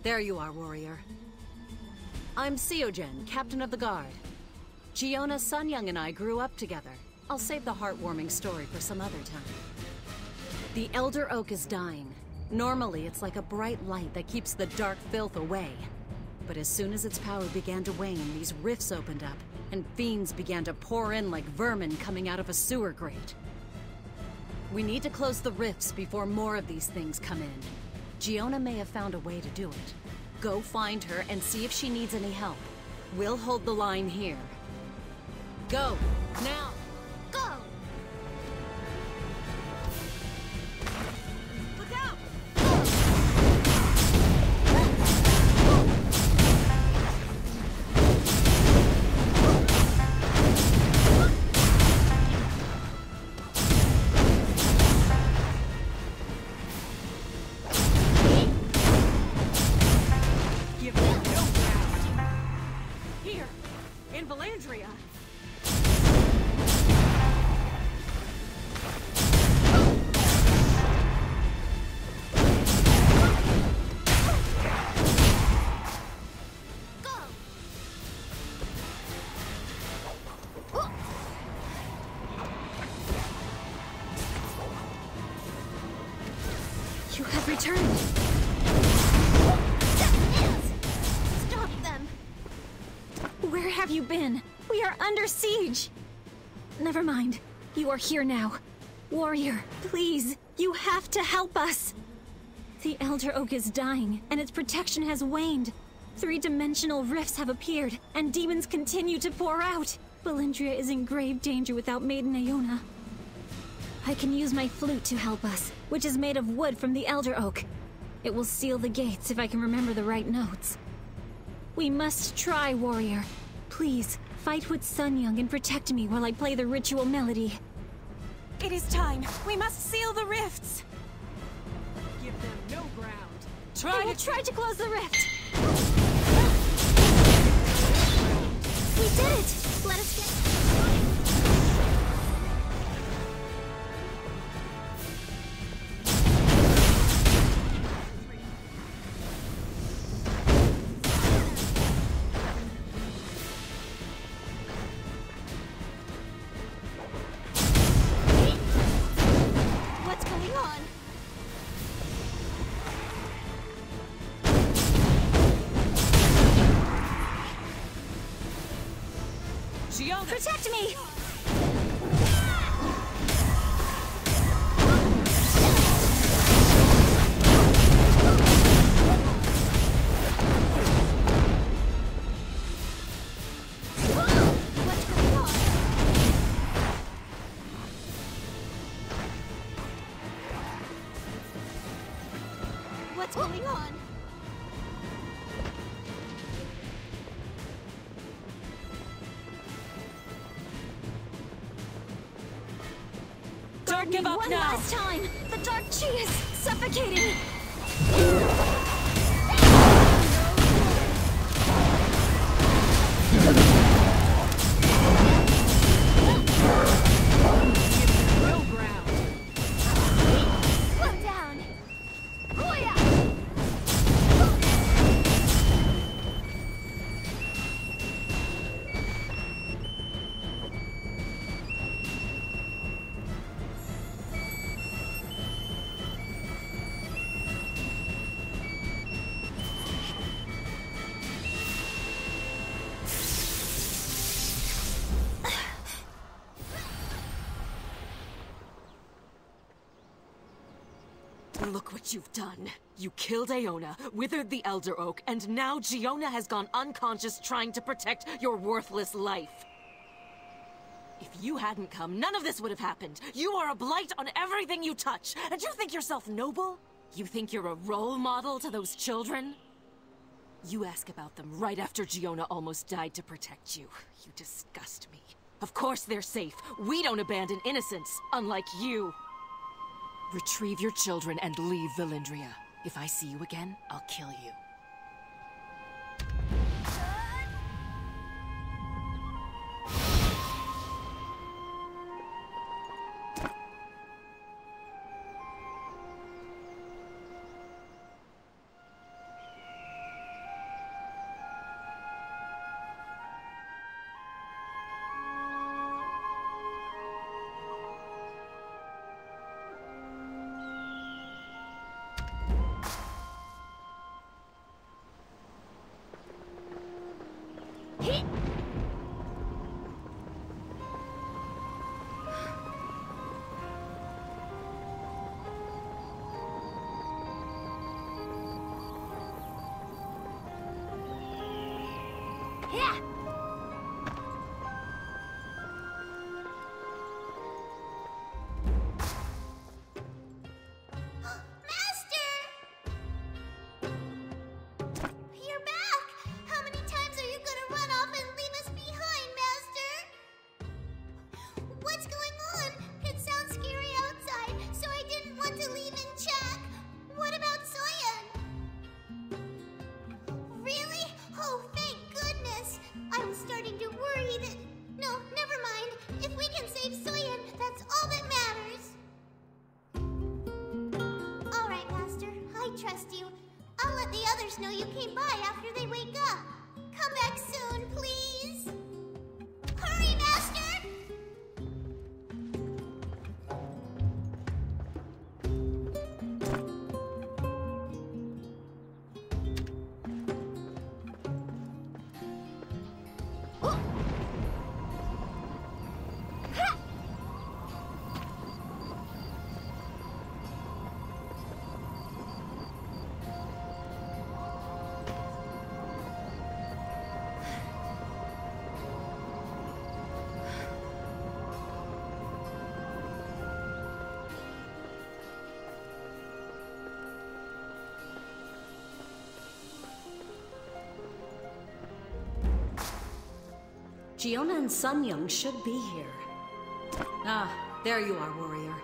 There you are, warrior. I'm Seogen, captain of the guard. Giona, Sunyoung, and I grew up together. I'll save the heartwarming story for some other time. The Elder Oak is dying. Normally, it's like a bright light that keeps the dark filth away. But as soon as its power began to wane, these rifts opened up, and fiends began to pour in like vermin coming out of a sewer grate. We need to close the rifts before more of these things come in. Giona may have found a way to do it. Go find her and see if she needs any help. We'll hold the line here. Go! Now! Go! Look out! Give them no ground. Here, in Valandria. You have returned. Stop them! Where have you been? We are under siege! Never mind. You are here now. Warrior, please, you have to help us! The Elder Oak is dying, and its protection has waned. 3-dimensional rifts have appeared, and demons continue to pour out. Valindria is in grave danger without Maiden Aona. I can use my flute to help us, which is made of wood from the Elder Oak. It will seal the gates if I can remember the right notes. We must try, warrior. Please, fight with Sunyoung and protect me while I play the ritual melody. It is time. We must seal the rifts. Give them no ground. I will try to close the rift. We did it! Let us get... What's going on? Giona! Protect me! What's going on? What's going on? Don't give up One now! last time! The dark chi is suffocating! No ground. Slow down! Booyah! Look what you've done. You killed Aona, withered the Elder Oak, and now Giona has gone unconscious trying to protect your worthless life. If you hadn't come, none of this would have happened. You are a blight on everything you touch, and you think yourself noble? You think you're a role model to those children? You ask about them right after Giona almost died to protect you. You disgust me. Of course they're safe. We don't abandon innocents, unlike you. Retrieve your children and leave Valindria. If I see you again, I'll kill you. Yeah. Master! You're back! How many times are you gonna run off and leave us behind, Master? What's going on? It sounds scary outside, so I didn't want to leave and check. What about Soyeon? Really? Oh, thank goodness! I'm starting to worry that... No, never mind. If we can save Soyeon, that's all that matters. All right, Master. I trust you. I'll let the others know you came by after they wake up. Come back soon, please. Hurry, Master! Giona and Sunyoung should be here. Ah, there you are, warrior.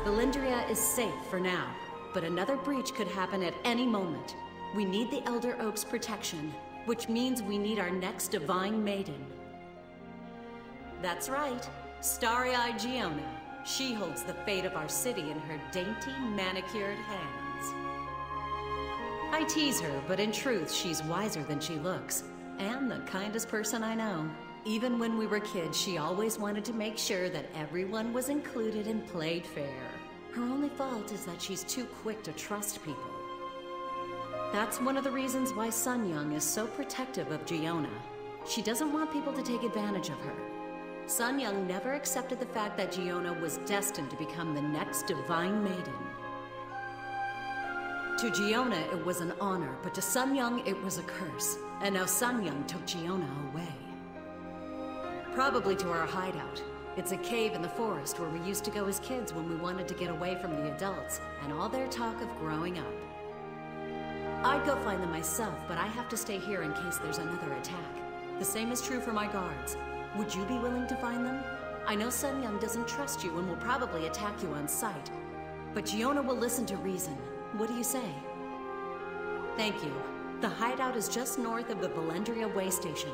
Valendria is safe for now, but another breach could happen at any moment. We need the Elder Oak's protection, which means we need our next Divine Maiden. That's right, Starry-Eyed Giona. She holds the fate of our city in her dainty, manicured hands. I tease her, but in truth, she's wiser than she looks, and the kindest person I know. Even when we were kids, she always wanted to make sure that everyone was included and played fair. Her only fault is that she's too quick to trust people. That's one of the reasons why Sunyoung is so protective of Giona. She doesn't want people to take advantage of her. Sunyoung never accepted the fact that Giona was destined to become the next Divine Maiden. To Giona, it was an honor, but to Sunyoung, it was a curse. And now Sunyoung took Giona away. Probably to our hideout. It's a cave in the forest where we used to go as kids when we wanted to get away from the adults and all their talk of growing up. I'd go find them myself, but I have to stay here in case there's another attack. The same is true for my guards. Would you be willing to find them? I know Sunyoung doesn't trust you and will probably attack you on sight. But Giona will listen to reason. What do you say? Thank you. The hideout is just north of the Valendria way station.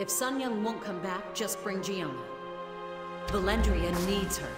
If Sunyoung won't come back, just bring Giona. Valendria needs her.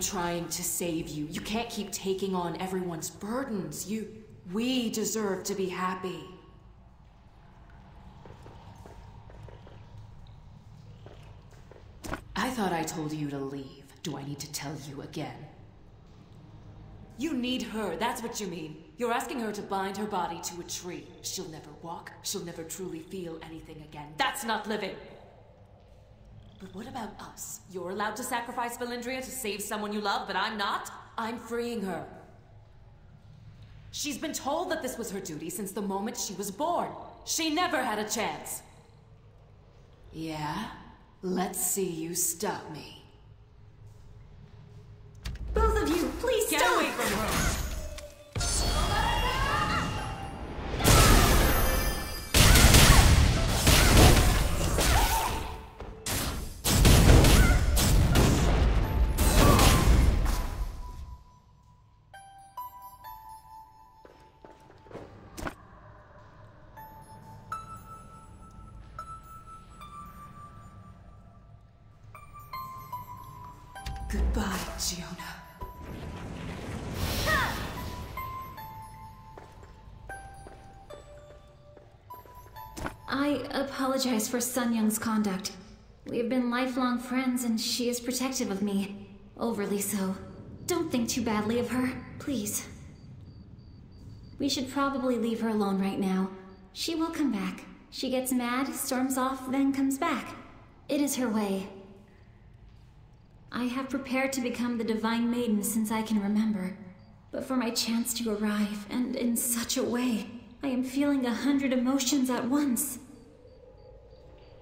trying to save you. You can't keep taking on everyone's burdens. We deserve to be happy. I thought I told you to leave. Do I need to tell you again? You need her, that's what you mean. You're asking her to bind her body to a tree. She'll never walk, she'll never truly feel anything again. That's not living! But what about us? You're allowed to sacrifice Valindria to save someone you love, but I'm not? I'm freeing her. She's been told that this was her duty since the moment she was born. She never had a chance. Yeah? Let's see you stop me. Both of you, please Get stop! away from her! Goodbye, Giona. I apologize for Sun Young's conduct. We have been lifelong friends and she is protective of me. Overly so. Don't think too badly of her, please. We should probably leave her alone right now. She will come back. She gets mad, storms off, then comes back. It is her way. I have prepared to become the Divine Maiden since I can remember. But for my chance to arrive, and in such a way, I am feeling 100 emotions at once.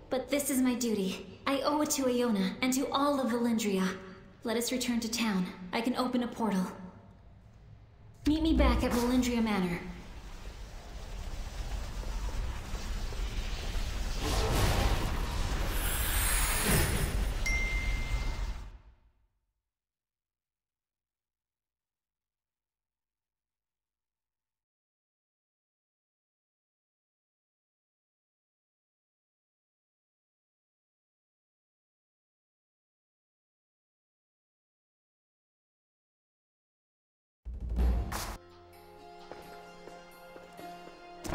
But this is my duty. I owe it to Iona, and to all of Valindria. Let us return to town. I can open a portal. Meet me back at Valindria Manor.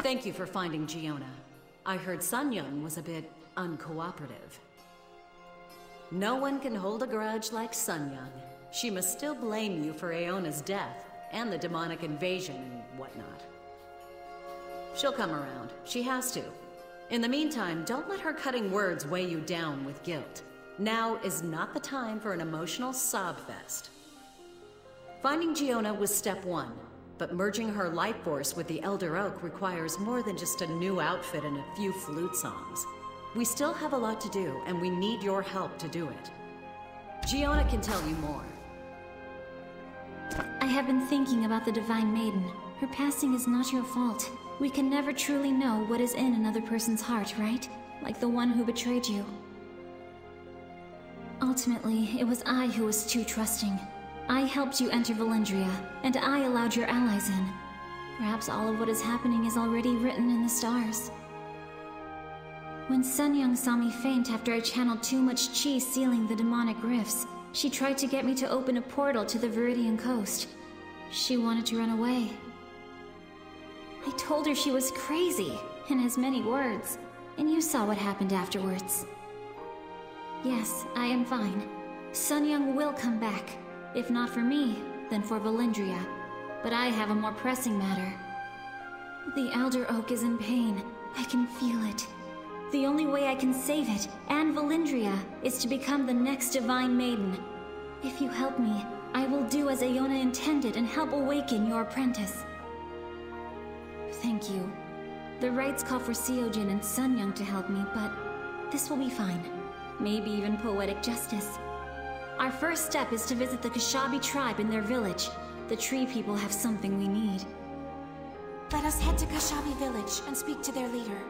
Thank you for finding Giona. I heard Sun Young was a bit uncooperative. No one can hold a grudge like Sun Young. She must still blame you for Iona's death and the demonic invasion and whatnot. She'll come around. She has to. In the meantime, don't let her cutting words weigh you down with guilt. Now is not the time for an emotional sob fest. Finding Giona was step one. But merging her life force with the Elder Oak requires more than just a new outfit and a few flute songs. We still have a lot to do, and we need your help to do it. Giona can tell you more. I have been thinking about the Divine Maiden. Her passing is not your fault. We can never truly know what is in another person's heart, right? Like the one who betrayed you. Ultimately, it was I who was too trusting. I helped you enter Valindria, and I allowed your allies in. Perhaps all of what is happening is already written in the stars. When Sun Young saw me faint after I channeled too much chi sealing the demonic rifts, she tried to get me to open a portal to the Viridian coast. She wanted to run away. I told her she was crazy, in as many words, and you saw what happened afterwards. Yes, I am fine. Sun Young will come back. If not for me, then for Valindria. But I have a more pressing matter. The Elder Oak is in pain. I can feel it. The only way I can save it, and Valindria, is to become the next Divine Maiden. If you help me, I will do as Iona intended and help awaken your apprentice. Thank you. The rites call for Seojin and Sun Young to help me, but this will be fine. Maybe even poetic justice. Our first step is to visit the Kashabi tribe in their village. The tree people have something we need. Let us head to Kashabi village and speak to their leader.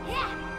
Yeah!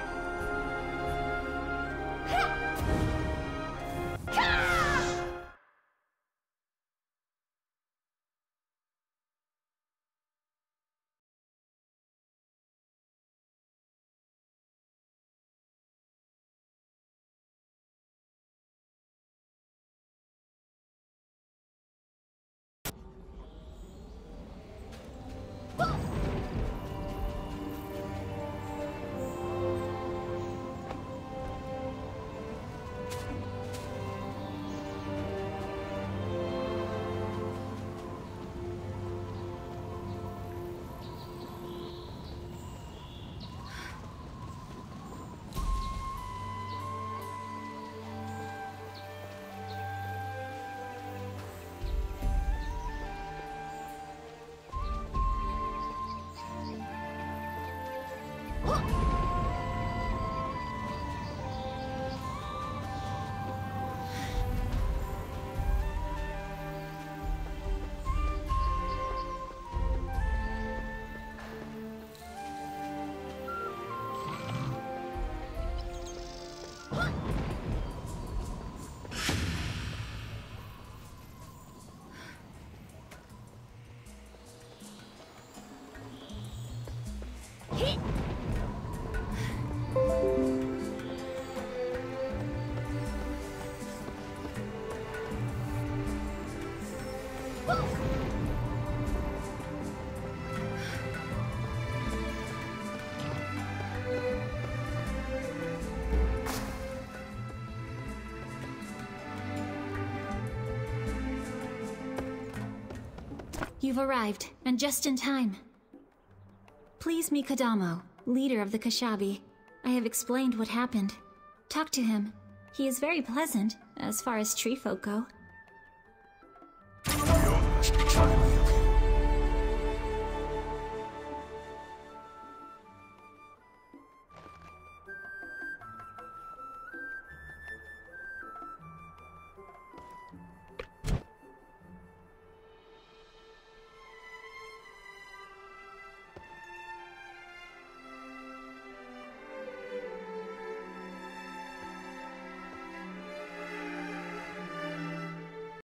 You've arrived, and just in time. Please meet Kodamo, leader of the Kashabi. I have explained what happened. Talk to him. He is very pleasant, as far as tree folk go.